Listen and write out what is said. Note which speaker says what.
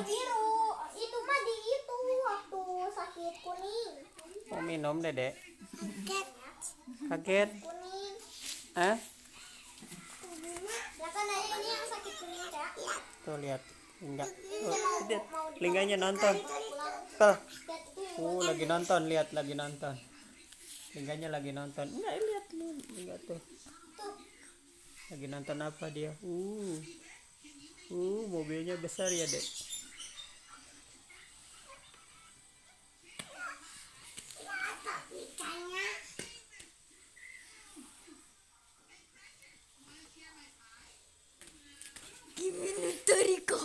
Speaker 1: biru. Itu mah di itu waktu sakit kuning.
Speaker 2: Mau minum, Dedek?
Speaker 1: Kaget.
Speaker 2: Kaget?
Speaker 1: Kuning.
Speaker 2: Hah?
Speaker 1: Ya kan ada ini yang sakit kuning, Kak.
Speaker 2: Tuh lihat. Enggak. Lihat. Telinganya nonton. Tuh. Lagi nonton, lihat lagi nonton. Telinganya lagi nonton. Enggak, lihat enggak tuh. Lagi nonton apa dia? Mobilnya besar ya, Dek.
Speaker 1: Gimana Toriko?